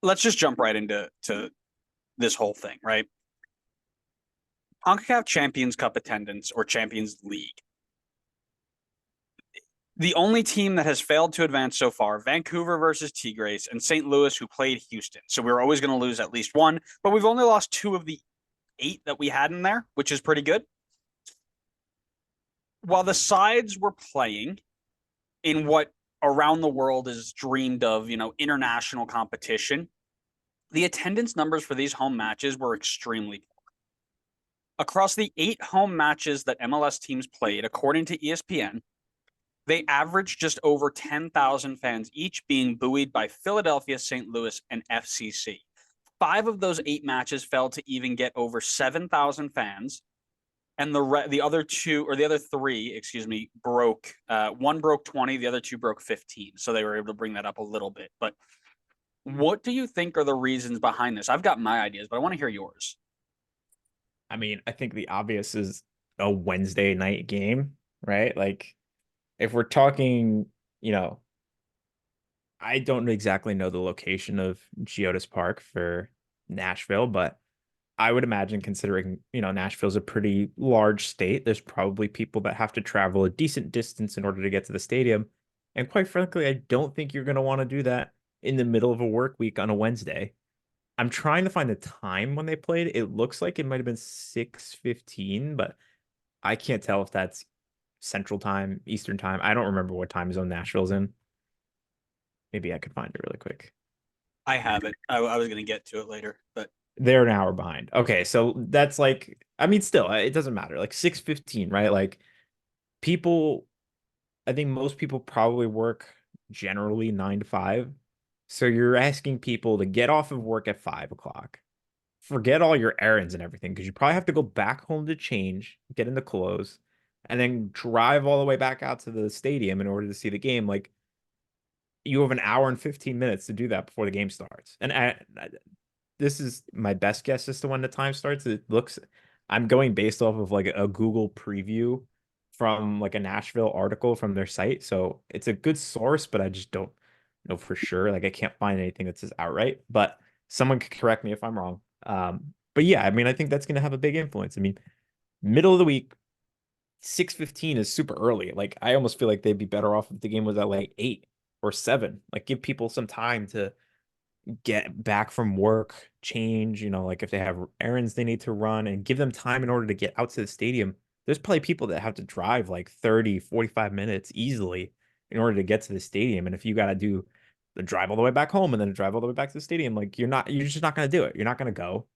let's just jump right into this whole thing, right? CONCACAF Champions Cup attendance or Champions League. The only team that has failed to advance so far, Vancouver versus Tigres and St. Louis, who played Houston. So we were always going to lose at least one, but we've only lost two of the eight that we had in there, which is pretty good. While the sides were playing in what around the world is dreamed of, international competition, the attendance numbers for these home matches were extremely poor. Across the 8 home matches that MLS teams played, according to ESPN, they averaged just over 10,000 fans each, being buoyed by Philadelphia, St. Louis, and FCC. 5 of those 8 matches failed to even get over 7,000 fans, and the other two, or the other three, excuse me, broke. One broke 20, the other two broke 15. So they were able to bring that up a little bit. But what do you think are the reasons behind this? I've got my ideas, but I want to hear yours. I mean, I think the obvious is a Wednesday night game, right? Like, if we're talking, you know, I don't exactly know the location of Geodis Park for Nashville, but I would imagine considering, Nashville's a pretty large state, there's probably people that have to travel a decent distance in order to get to the stadium. And quite frankly, I don't think you're going to want to do that in the middle of a work week on a Wednesday. I'm trying to find the time when they played. It looks like it might have been 6:15, but I can't tell if that's Central Time, Eastern Time. I don't remember what time zone Nashville's in. Maybe I could find it really quick. I have it. I was going to get to it later, but They're an hour behind. Okay, so that's like, I mean, still, it doesn't matter. Like 6:15, right? Like people, I think most people probably work generally 9 to 5. So you're asking people to get off of work at 5 o'clock. Forget all your errands and everything because you probably have to go back home to change, get into clothes, and then drive all the way back out to the stadium in order to see the game. Like you have an hour and 15 minutes to do that before the game starts. And this is my best guess as to when the time starts. I'm going based off of like a Google preview from like a Nashville article from their site. So it's a good source, but I just don't know for sure. Like I can't find anything that says outright, but someone could correct me if I'm wrong. But yeah, I mean, I think that's going to have a big influence. I mean, middle of the week, 6:15 is super early. Like I almost feel like they'd be better off if the game was at like 8 or 7. Like give people some time to get back from work, change, like if they have errands they need to run and give them time in order to get out to the stadium. There's probably people that have to drive like 30, 45 minutes easily in order to get to the stadium. And if you got to do the drive all the way back home and then drive all the way back to the stadium, like you're just not going to do it. You're not going to go.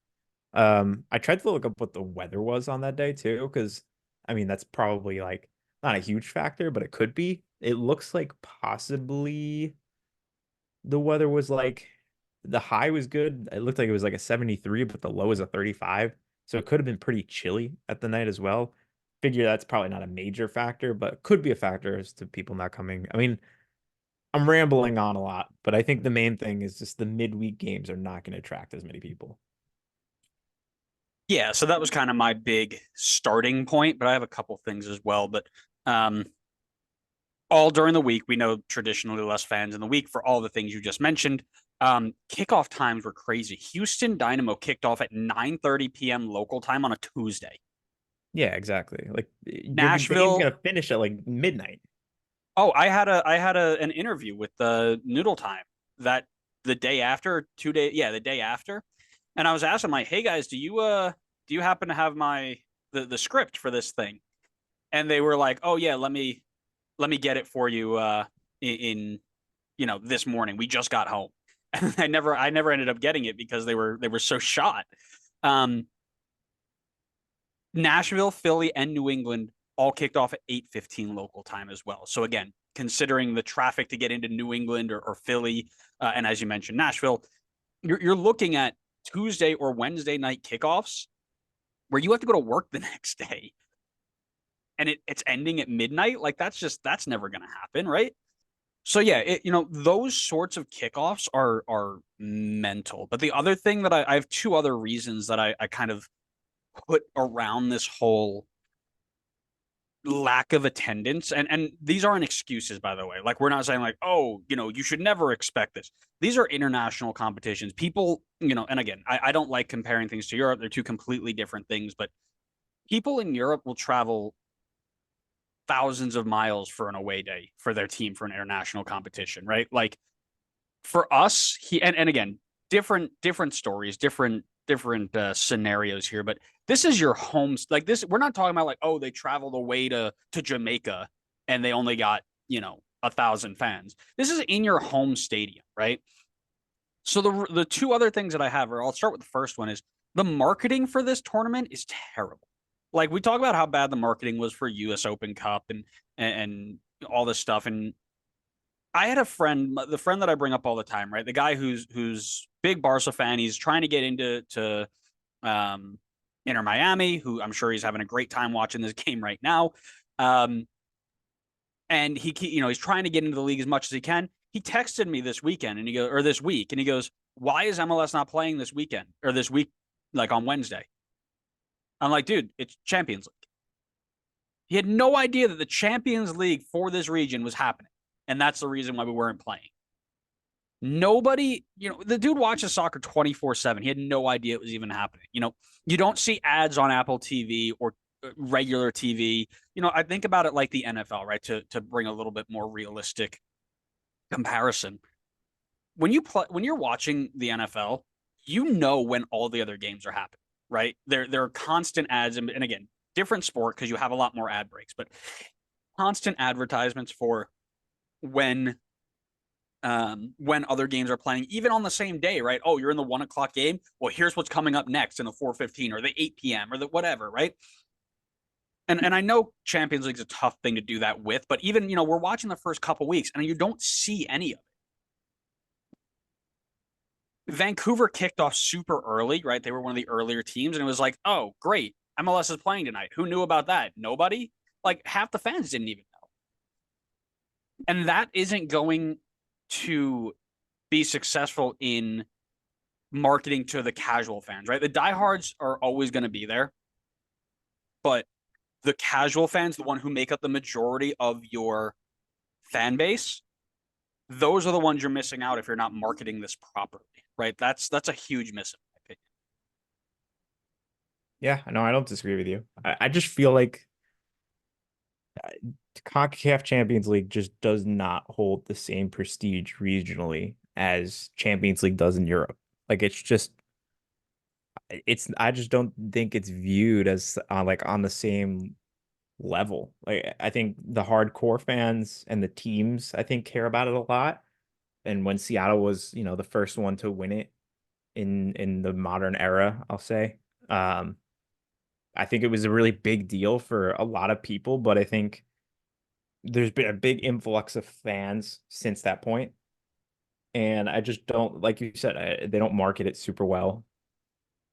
I tried to look up what the weather was on that day too, because I mean, that's probably like not a huge factor, but it could be. It looks like possibly the weather was like the high was good. It looked like it was like a 73, but the low is a 35. So it could have been pretty chilly at the night as well. Figure that's probably not a major factor, but could be a factor as to people not coming. I mean, I'm rambling on a lot, but I think the main thing is just the midweek games are not going to attract as many people. yeah, so that was kind of my big starting point, but I have a couple things as well. But um, all during the week, we know traditionally less fans in the week for all the things you just mentioned. Kickoff times were crazy. Houston Dynamo kicked off at 9:30 p.m. local time on a Tuesday. Yeah, exactly. Like the game's Nashville. gonna finish at like midnight. Oh, I had an interview with the Noodle Time that the day after, 2 day, yeah, the day after, and I was asking like, hey guys, do you happen to have the script for this thing? And they were like, oh yeah, let me get it for you in this morning. We just got home. And I never ended up getting it because they were so shot. Um, Nashville, Philly, and New England all kicked off at 8:15 local time as well. So again, considering the traffic to get into New England or Philly, and as you mentioned, Nashville, you're looking at Tuesday or Wednesday night kickoffs where you have to go to work the next day, and it's ending at midnight. Like that's never going to happen, right? So yeah, those sorts of kickoffs are mental. But the other thing that I have two other reasons that I kind of put around this whole lack of attendance, and these aren't excuses, by the way. Like, we're not saying like, oh, you should never expect this. These are international competitions. People, and again, I don't like comparing things to Europe. They're two completely different things, but people in Europe will travel thousands of miles for an away day for their team for an international competition, right? Like, for us, and again, different stories, different scenarios here, but this is your home. Like, this, we're not talking about like, oh, they traveled away to Jamaica and they only got 1,000 fans. This is in your home stadium, right? So the two other things that I have, or I'll start with the first one, is the marketing for this tournament is terrible. Like, we talk about how bad the marketing was for US Open Cup and all this stuff, and I had a friend, the friend that I bring up all the time, right? The guy who's big Barca fan. He's trying to get into um, Inter Miami, who I'm sure he's having a great time watching this game right now. Um, and he's trying to get into the league as much as he can. He texted me this weekend and this week, and he goes, "Why is MLS not playing this weekend or this week, like on Wednesday?" I'm like, dude, it's Champions League. He had no idea that the Champions League for this region was happening, and that's the reason why we weren't playing. Nobody, the dude watches soccer 24/7. He had no idea it was even happening. You don't see ads on Apple TV or regular TV. I think about it like the NFL, right? To bring a little bit more realistic comparison. When you're watching the NFL, when all the other games are happening, right? There are constant ads, and again, different sport because you have a lot more ad breaks, but constant advertisements for when other games are playing, even on the same day, right? Oh, you're in the 1 o'clock game. Well, here's what's coming up next in the 4:15 or the 8 p.m. or the whatever, right? And I know Champions League's a tough thing to do that with, but even we're watching the first couple weeks and you don't see any of it. Vancouver kicked off super early, right? They were one of the earlier teams, and it was like, oh, great, MLS is playing tonight. Who knew about that? Nobody. Like, half the fans didn't even know, and that isn't going to be successful in marketing to the casual fans, right? The diehards are always going to be there, but the casual fans, the one who make up the majority of your fan base, those are the ones you're missing out if you're not marketing this properly, right? That's a huge miss in my opinion. Yeah, no, I don't disagree with you. I just feel like CONCACAF Champions League just does not hold the same prestige regionally as Champions League does in Europe. Like, I just don't think it's viewed as like on the same level. Like, I think the hardcore fans and the teams, I think, care about it a lot. And when Seattle was, the first one to win it in the modern era, I'll say, I think it was a really big deal for a lot of people, but I think there's been a big influx of fans since that point. And I just don't, like you said, they don't market it super well.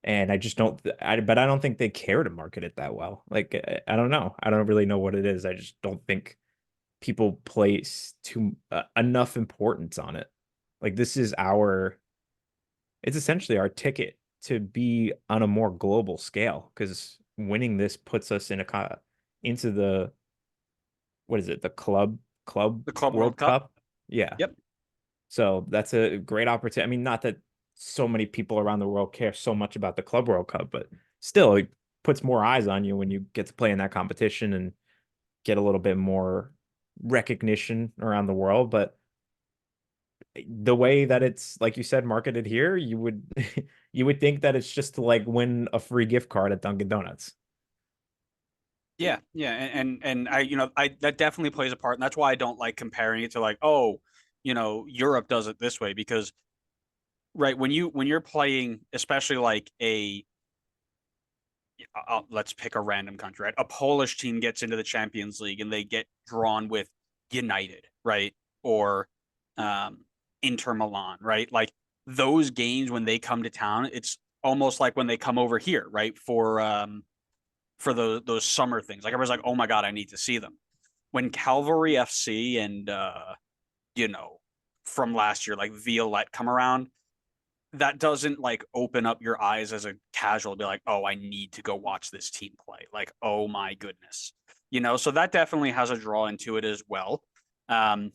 And I just don't, but I don't think they care to market it that well. Like, I don't know. I don't really know what it is. I just don't think people place enough importance on it. Like, it's essentially our ticket to be on a more global scale, because winning this puts us into the, what is it? Club The Club World World Cup. Cup. Yeah. Yep. So that's a great opportunity. I mean, not that so many people around the world care so much about the Club World Cup, but still, it puts more eyes on you when you get to play in that competition and get a little bit more recognition around the world. But the way that it's, like you said, marketed here, you would you would think that it's just to like win a free gift card at Dunkin' Donuts. Yeah, yeah, and I that definitely plays a part, and that's why I don't like comparing it to like, oh, Europe does it this way, because right, when you're playing, especially like let's pick a random country, right? A Polish team gets into the Champions League and they get drawn with United, right? Or Inter Milan, right? Like, those games when they come to town, it's almost like when they come over here, right? For those summer things. Like, everybody's like, "Oh my god, I need to see them." When Calvary FC and you know, from last year, like Violette come around, that doesn't like open up your eyes as a casual to be like, oh, I need to go watch this team play. Like, oh my goodness. So that definitely has a draw into it as well. Um,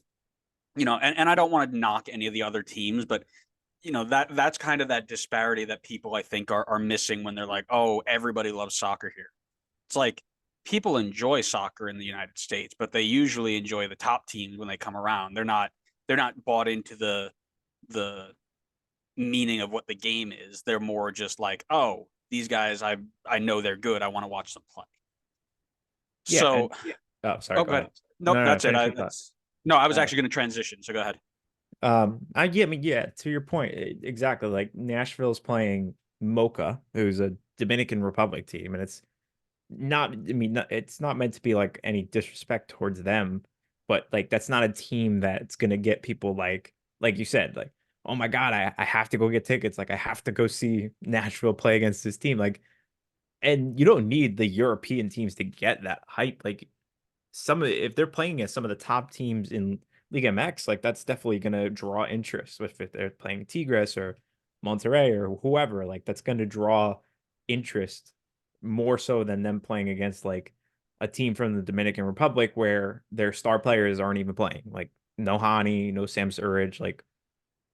and I don't want to knock any of the other teams, but that's kind of that disparity that people I think are missing when they're like, oh, everybody loves soccer here. It's like people enjoy soccer in the United States, but they usually enjoy the top teams when they come around. They're not bought into the meaning of what the game is. They're more just like, oh, these guys, I know they're good. I want to watch them play. Yeah, So, and oh, sorry, oh, go go ahead. ahead. Nope, No, that's it. finish your thought. No, I was Uh, actually going to transition. So go ahead. yeah, to your point, exactly. Like Nashville's playing Mocha, who's a Dominican Republic team, and it's not. I mean, it's not meant to be like any disrespect towards them, but like that's not a team that's gonna get people like you said, like, oh my God, I have to go get tickets. Like I have to go see Nashville play against this team. Like, and you don't need the European teams to get that hype. Like if they're playing against some of the top teams in Liga MX, like that's definitely gonna draw interest. If they're playing Tigres or Monterrey or whoever, like that's gonna draw interest more so than them playing against like a team from the Dominican Republic where their star players aren't even playing. Like no Hani, no Sam Surridge, like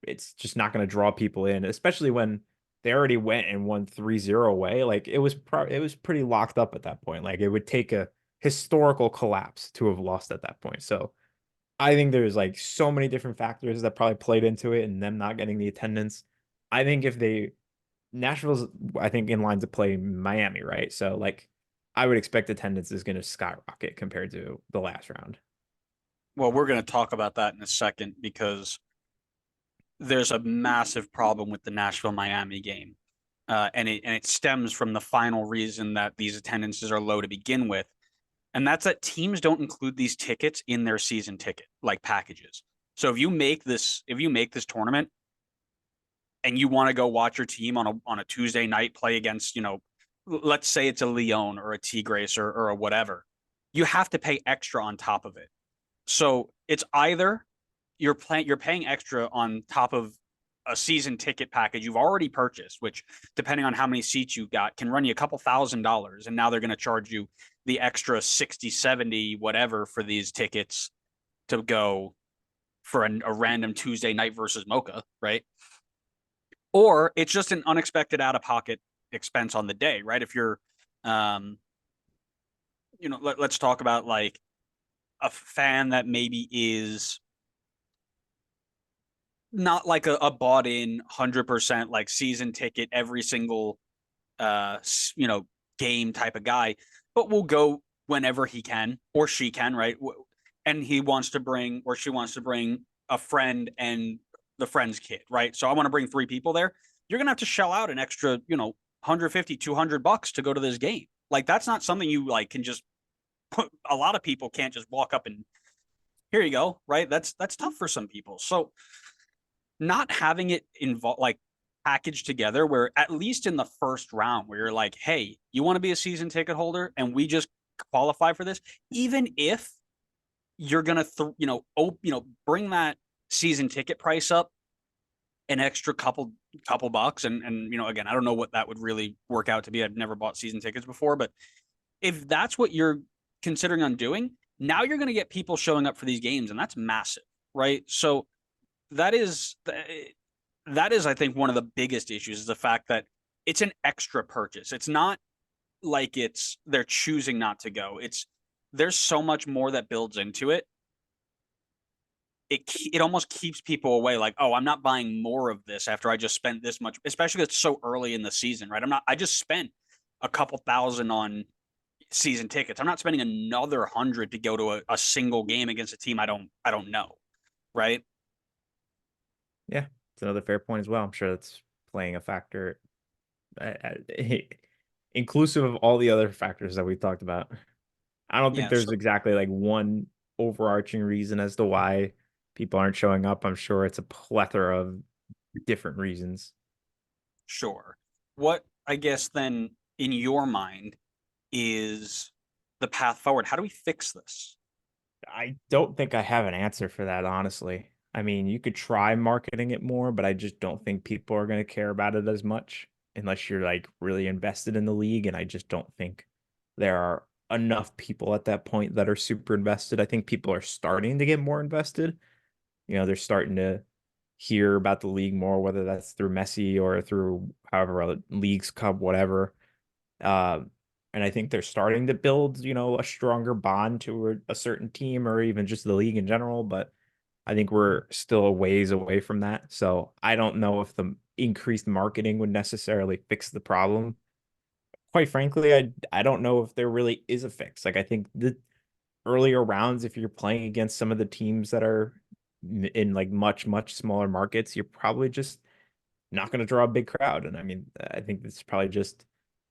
it's just not going to draw people in, especially when they already went and won 3-0 away. Like it was pretty locked up at that point. Like it would take a historical collapse to have lost at that point. So I think there's like so many different factors that probably played into it and them not getting the attendance. I think if they Nashville's I think in line to play Miami, right? So like I would expect attendance is going to skyrocket compared to the last round. Well, we're going to talk about that in a second because there's a massive problem with the Nashville Miami game. And it stems from the final reason that these attendances are low to begin with. And that's that teams don't include these tickets in their season ticket like packages. So if you make this tournament and you want to go watch your team on a Tuesday night play against, let's say it's a Lyon or a Tigres or a whatever, you have to pay extra on top of it. So it's either you're paying extra on top of a season ticket package you've already purchased, which depending on how many seats you got can run you a couple $1,000s, and now they're going to charge you the extra 60, 70, whatever for these tickets to go for a random Tuesday night versus Mocha, right? Or it's just an unexpected out of pocket expense on the day, right? If you're um let's talk about like a fan that maybe is not like a bought in 100% like season ticket every single uh game type of guy, but will go whenever he can or she can, right? And he wants to bring or she wants to bring a friend and the friend's kid, right? So I want to bring three people there. You're gonna have to shell out an extra 150 $200 to go to this game. Like that's not something you like can just put. A lot of people can't just walk up and here you go, right? That's tough for some people. So not having it involved like packaged together where at least in the first round where you're like, hey, you want to be a season ticket holder and we just qualify for this, even if you're gonna bring that season ticket price up an extra couple bucks, and again, I don't know what that would really work out to be. I've never bought season tickets before, but if that's what you're considering on doing, now you're going to get people showing up for these games, and that's massive, right? So that is I think one of the biggest issues is the fact that it's an extra purchase. It's not like they're choosing not to go. There's so much more that builds into it. It almost keeps people away. Like, oh, I'm not buying more of this after I just spent this much, especially it's so early in the season, right? I just spent a couple thousand on season tickets. I'm not spending another 100 to go to a single game against a team I don't know, right? Yeah, it's another fair point as well. I'm sure that's playing a factor, uh, uh, inclusive of all the other factors that we talked about. I don't think Yeah, there's so exactly like one overarching reason as to why people aren't showing up. I'm sure it's a plethora of different reasons. sure. What I guess then in your mind is the path forward? How do we fix this? I don't think I have an answer for that, honestly. I mean, you could try marketing it more, but I just don't think people are going to care about it as much unless you're like really invested in the league. And I just don't think there are enough people at that point that are super invested. I think people are starting to get more invested. They're starting to hear about the league more, whether that's through Messi or through however leagues, cup, whatever. Uh, and I think they're starting to build, a stronger bond to a certain team or even just the league in general. But I think we're still a ways away from that. So I don't know if the increased marketing would necessarily fix the problem. Quite frankly, I don't know if there really is a fix. Like I think the earlier rounds, if you're playing against some of the teams that are in like much smaller markets, you're probably just not going to draw a big crowd. And I mean, I think it's probably just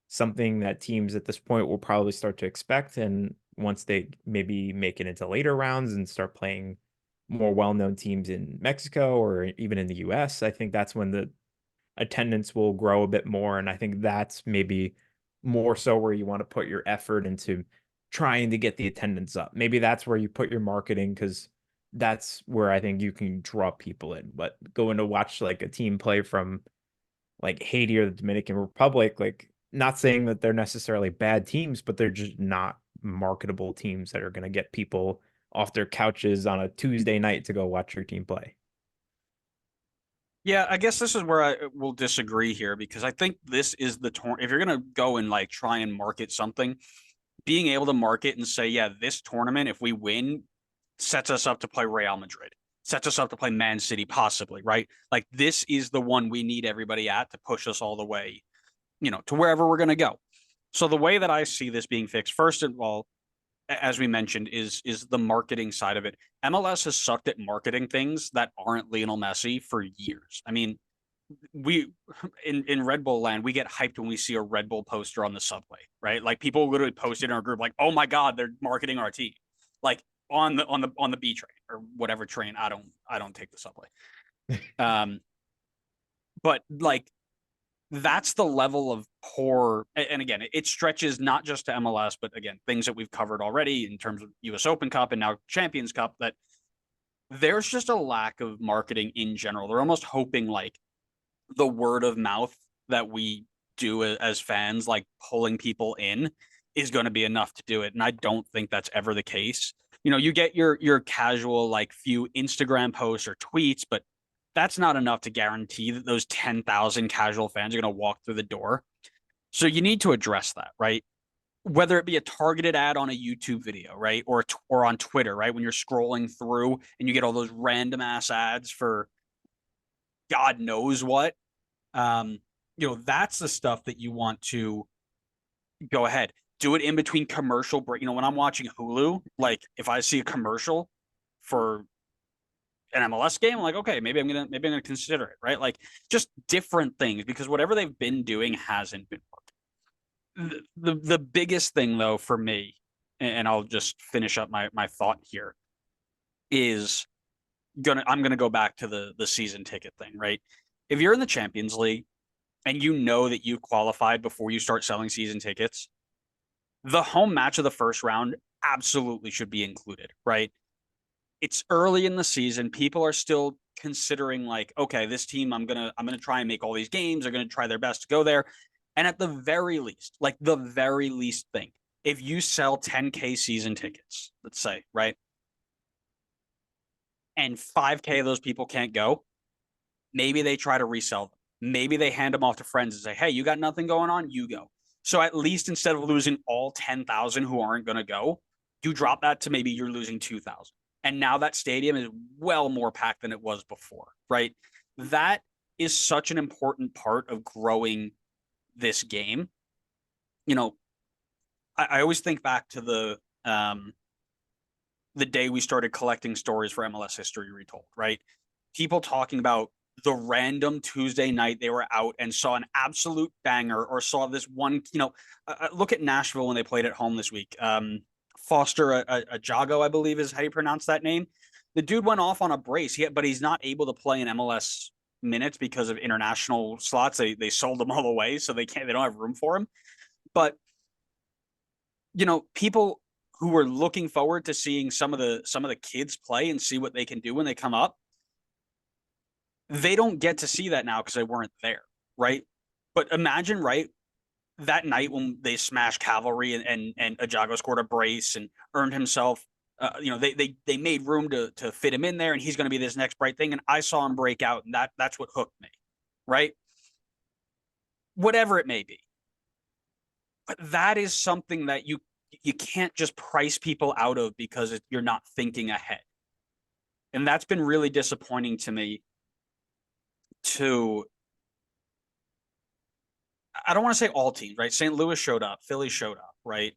something that teams at this point will probably start to expect. And once they maybe make it into later rounds and start playing more well-known teams in Mexico or even in the US, I think that's when the attendance will grow a bit more. And I think that's maybe more so where you want to put your effort into trying to get the attendance up. Maybe that's where you put your marketing because that's where I think you can draw people in. But going to watch like a team play from like Haiti or the Dominican Republic, like not saying that they're necessarily bad teams, but they're just not marketable teams that are going to get people off their couches on a Tuesday night to go watch your team play. Yeah, I guess this is where I will disagree here because I think this is the if you're gonna go and like try and market something, being able to market and say, yeah, this tournament, if we win, sets us up to play Real Madrid, sets us up to play Man City, possibly, right? Like this is the one we need everybody at to push us all the way, to wherever we're gonna go. So the way that I see this being fixed, first of all, as we mentioned, is the marketing side of it. MLS has sucked at marketing things that aren't Lionel Messi for years. I mean, we in Red Bull land, we get hyped when we see a Red Bull poster on the subway, right? Like people literally post it in our group, like, "Oh my God, they're marketing our team," like on the B train or whatever train. I don't take the subway. Um, but like that's the level of poor. And again, it stretches not just to MLS, but again, things that we've covered already in terms of US Open Cup and now Champions Cup, that there's just a lack of marketing in general. They're almost hoping like the word of mouth that we do as fans, like pulling people in, is going to be enough to do it. And I don't think that's ever the case. You get your casual like few Instagram posts or tweets, but that's not enough to guarantee that those 10,000 casual fans are going to walk through the door. So you need to address that, right? Whether it be a targeted ad on a YouTube video, right? Or on Twitter, right? When you're scrolling through and you get all those random ass ads for God knows what. Um, that's the stuff that you want to go ahead. Do it in between commercial break. When I'm watching Hulu, like if I see a commercial for an MLS game, I'm like, okay, maybe I'm gonna consider it, right? Like just different things because whatever they've been doing hasn't been working. The biggest thing though for me, and I'll just finish up my thought here, is I'm gonna go back to the season ticket thing, right? If you're in the Champions League and you know that you qualified before you start selling season tickets, the home match of the first round absolutely should be included, right? It's early in the season. People are still considering like, okay, this team, I'm gonna try and make all these games. They're gonna try their best to go there. And at the very least, like the very least thing, if you sell 10K season tickets, let's say, right? And 5K of those people can't go, maybe they try to resell them. Maybe they hand them off to friends and say, hey, you got nothing going on? You go. So at least instead of losing all 10,000 who aren't going to go, you drop that to maybe you're losing 2,000. And now that stadium is well more packed than it was before, right? That is such an important part of growing this game. I always think back to the day we started collecting stories for MLS History Retold, right? People talking about the random Tuesday night they were out and saw an absolute banger or saw this one, look at Nashville when they played at home this week. Foster Ajago, I believe is how you pronounce that name. The dude went off on a brace, but he's not able to play in MLS minutes because of international slots. They sold them all away, so they don't have room for him. But people who were looking forward to seeing some of the kids play and see what they can do when they come up, they don't get to see that now because they weren't there, right? But imagine, right, that night when they smashed Cavalry and Ajago scored a brace and earned himself, they made room to fit him in there, and he's going to be this next bright thing. And I saw him break out, and that's what hooked me, right? Whatever it may be, but that is something that you can't just price people out of because you're not thinking ahead, and that's been really disappointing to me. To I don't want to say all teams, right? St. Louis showed up, Philly showed up, right?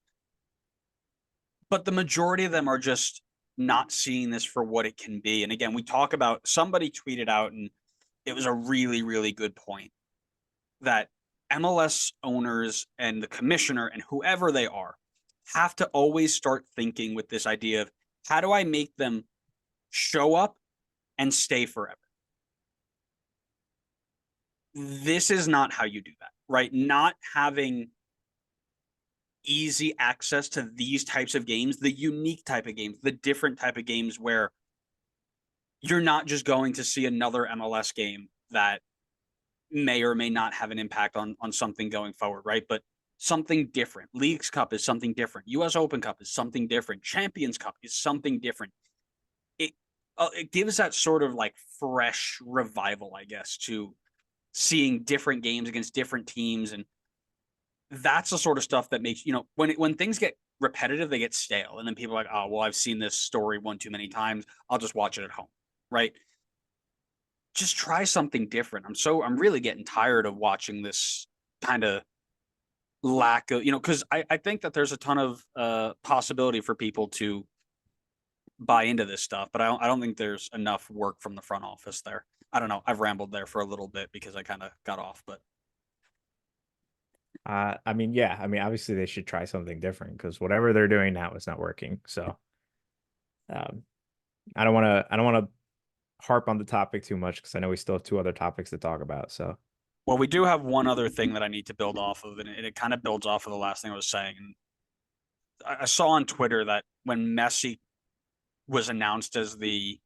But the majority of them are just not seeing this for what it can be. And again, we talk about, somebody tweeted out, and it was a really, really good point, that MLS owners and the commissioner and whoever they are have to always start thinking with this idea of, how do I make them show up and stay forever? This is not how you do that, right? Not having easy access to these types of games, the unique type of games, the different type of games where you're not just going to see another MLS game that may or may not have an impact on something going forward, right? But something different. Leagues Cup is something different. US Open Cup is something different. Champions Cup is something different. It it gives that sort of like fresh revival, I guess, to seeing different games against different teams. And that's the sort of stuff that makes, when things get repetitive, they get stale. And then people are like, oh, well, I've seen this story one too many times. I'll just watch it at home. Right. Just try something different. I'm really getting tired of watching this kind of lack of, because I think that there's a ton of possibility for people to buy into this stuff, but I don't think there's enough work from the front office there. I don't know. I've rambled there for a little bit because I kind of got off, but I mean, yeah, I mean, obviously they should try something different because whatever they're doing now is not working. So, um, I don't want to harp on the topic too much because I know we still have two other topics to talk about. So, well, we do have one other thing that I need to build off of, and it kind of builds off of the last thing I was saying. And I saw on Twitter that when Messi was announced as the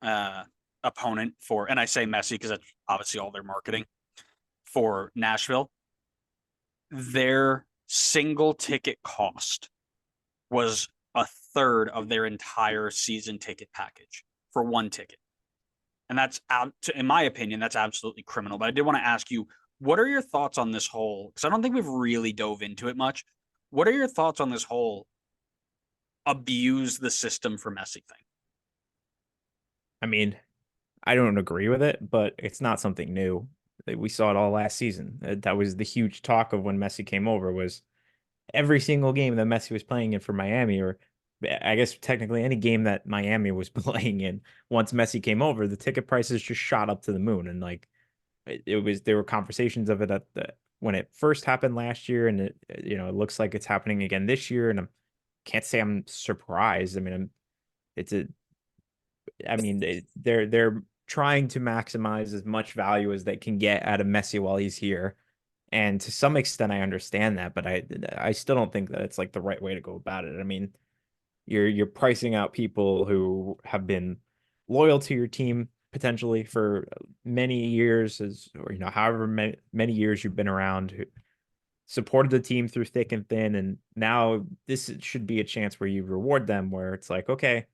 uh, opponent for, and I say Messi because that's obviously all their marketing for Nashville, their single ticket cost was a third of their entire season ticket package for one ticket. And that's out, in my opinion, that's absolutely criminal. But I did want to ask you, what are your thoughts on this whole? Because I don't think we've really dove into it much. What are your thoughts on this whole abuse the system for Messi thing? I mean, I don't agree with it, but it's not something new. We saw it all last season. That was the huge talk of when Messi came over was every single game that Messi was playing in for Miami, or I guess technically any game that Miami was playing in, once Messi came over, the ticket prices just shot up to the moon. And like it was, there were conversations of it when it first happened last year, and it looks like it's happening again this year. And I can't say I'm surprised. I mean, it's a, I mean, they're trying to maximize as much value as they can get out of Messi while he's here. And to some extent, I understand that, but I still don't think that it's like the right way to go about it. I mean, you're pricing out people who have been loyal to your team potentially for many years, or however many years you've been around, who supported the team through thick and thin, and now this should be a chance where you reward them, where it's like, okay,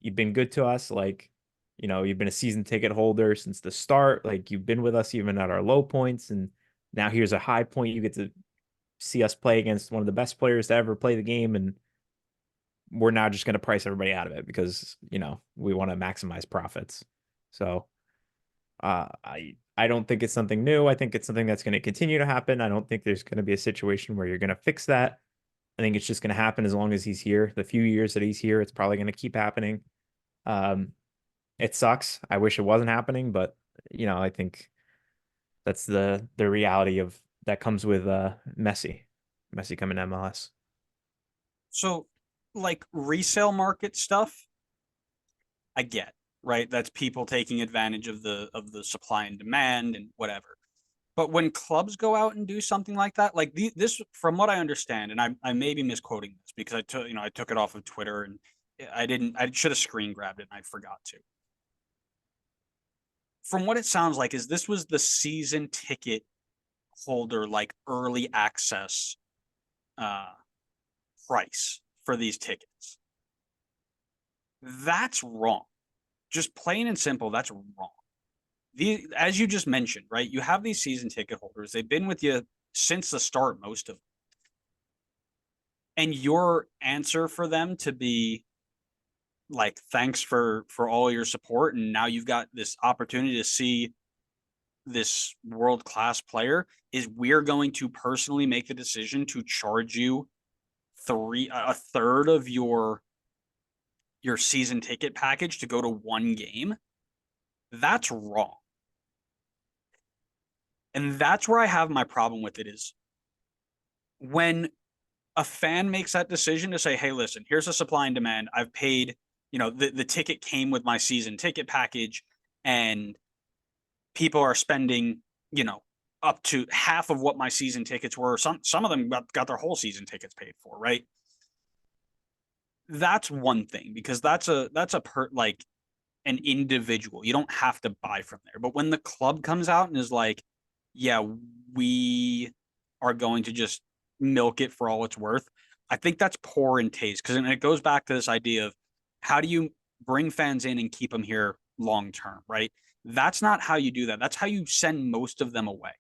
you've been good to us, like you've been a season ticket holder since the start, like you've been with us even at our low points, and now here's a high point. You get to see us play against one of the best players to ever play the game, and we're now just going to price everybody out of it because we want to maximize profits. So I don't think it's something new. I think it's something that's going to continue to happen. I don't think there's going to be a situation where you're going to fix that. I think it's just going to happen as long as he's here. The few years that he's here, it's probably going to keep happening. Um, it sucks. I wish it wasn't happening, but I think that's the reality of that comes with Messi coming to MLS. So, like resale market stuff, I get, right? That's people taking advantage of the supply and demand and whatever. But when clubs go out and do something like that, like this, from what I understand, and I may be misquoting this because I took it off of Twitter and I should have screen grabbed it and I forgot to. From what it sounds like, is this was the season ticket holder like early access uh price for these tickets. That's wrong. Just plain and simple, that's wrong. As you just mentioned, right? You have these season ticket holders. They've been with you since the start, most of them. And your answer for them to be like, thanks for all your support, and now you've got this opportunity to see this world-class player, is we're going to personally make the decision to charge you a third of your season ticket package to go to one game. That's wrong. And that's where I have my problem with it, is when a fan makes that decision to say, hey, listen, here's a supply and demand. I've paid, the ticket came with my season ticket package, and people are spending, up to half of what my season tickets were. Some of them got their whole season tickets paid for, right? That's one thing, because that's like an individual. You don't have to buy from there. But when the club comes out and is like, yeah, we are going to just milk it for all it's worth, I think that's poor in taste, because it goes back to this idea of, how do you bring fans in and keep them here long term, right? That's not how you do that. That's how you send most of them away.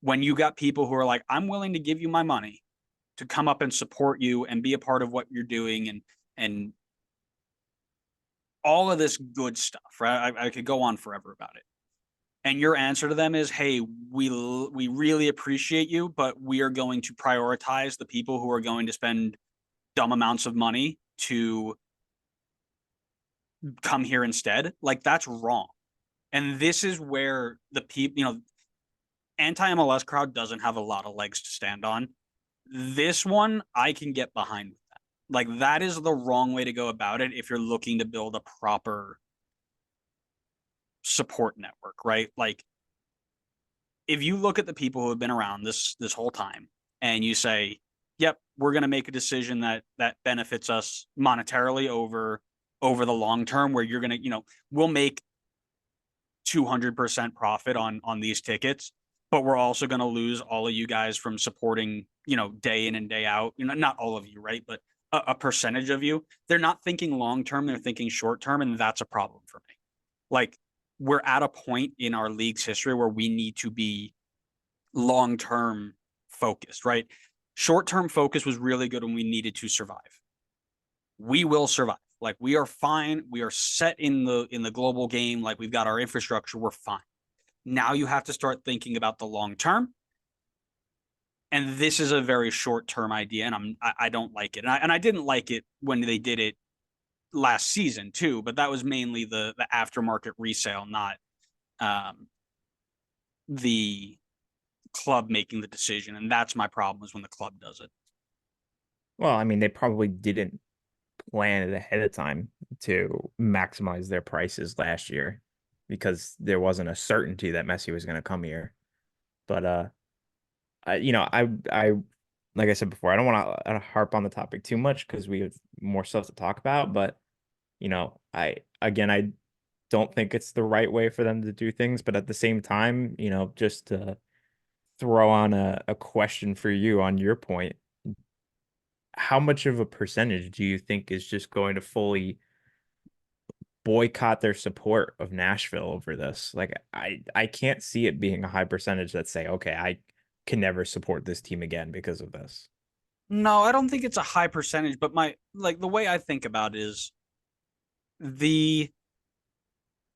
When you got people who are like, I'm willing to give you my money to come up and support you and be a part of what you're doing, and all of this good stuff, right? I could go on forever about it. And your answer to them is, hey, we really appreciate you, but we are going to prioritize the people who are going to spend dumb amounts of money to come here instead. Like, that's wrong. And this is where the people, anti-MLS crowd doesn't have a lot of legs to stand on. This one, I can get behind with that. Like, that is the wrong way to go about it if you're looking to build a proper support network, right? Like, if you look at the people who have been around this whole time, and you say, yep, we're going to make a decision that benefits us monetarily over the long term, where you're going to, we'll make 200% profit on these tickets, but we're also going to lose all of you guys from supporting, day in and day out. Not all of you, right? But a percentage of you. They're not thinking long term, they're thinking short term, and that's a problem for me. Like, we're at a point in our league's history where we need to be long term focused, right? Short term focus was really good when we needed to survive. We will survive. Like, we are fine. We are set in the global game. Like, we've got our infrastructure. We're fine. Now you have to start thinking about the long term. And this is a very short term idea, and I don't like it. And I didn't like it when they did it last season too, but that was mainly the aftermarket resale, not the club making the decision. And that's my problem, is when the club does it. Well, I mean, they probably didn't plan it ahead of time to maximize their prices last year, because there wasn't a certainty that Messi was going to come here. But I like I said before, I don't want to harp on the topic too much because we have more stuff to talk about. But I don't think it's the right way for them to do things. But at the same time, just to throw on a question for you on your point, how much of a percentage do you think is just going to fully boycott their support of Nashville over this? Like, I can't see it being a high percentage that say, okay, I can never support this team again because of this. No, I don't think it's a high percentage, but the way I think about it is, there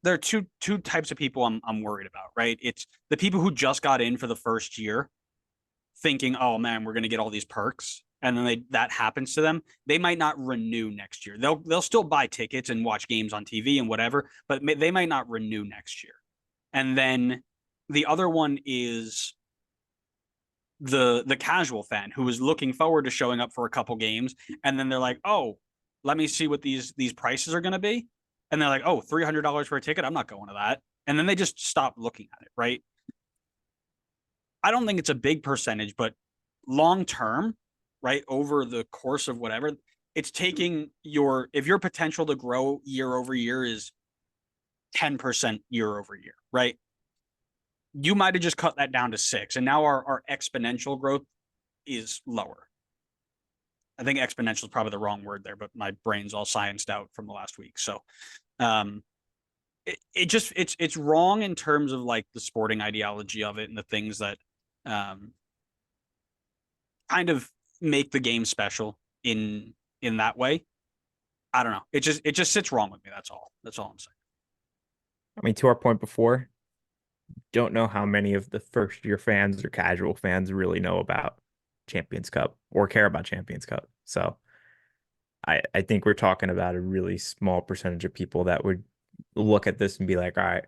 are two types of people I'm worried about, right? It's the people who just got in for the first year, thinking, oh man, we're gonna get all these perks, and then that happens to them. They might not renew next year. They'll still buy tickets and watch games on TV and whatever, but they might not renew next year. And then the other one is the casual fan who is looking forward to showing up for a couple games, and then they're like, oh, let me see what these prices are going to be, and they're like, oh, $300 for a ticket, I'm not going to that, and then they just stop looking at it, right? I don't think it's a big percentage, but long term, right, over the course of whatever, it's taking if your potential to grow year over year is 10% year over year, right? you might have just cut that down to 6, and now our exponential growth is lower. I think exponential is probably the wrong word there, but my brain's all scienced out from the last week. So um it's wrong in terms of like the sporting ideology of it and the things that um kind of make the game special in that way. I don't know. It just sits wrong with me. That's all. That's all I'm saying. I mean, to our point before, don't know how many of the first year fans or casual fans really know about Champions Cup or care about Champions Cup. So I think we're talking about a really small percentage of people that would look at this and be like, all right,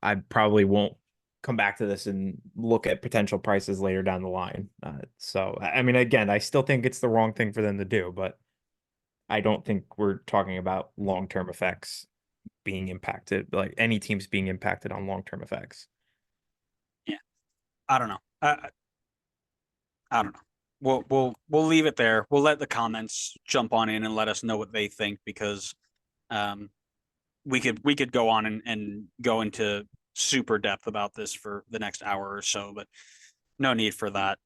I probably won't come back to this and look at potential prices later down the line. So, I mean, again, I still think it's the wrong thing for them to do, but I don't think we're talking about long-term effects being impacted, like any teams being impacted on long-term effects. Yeah. I don't know. I don't know. We'll leave it there. We'll let the comments jump on in and let us know what they think, because um we could go on and go into super depth about this for the next hour or so, but no need for that.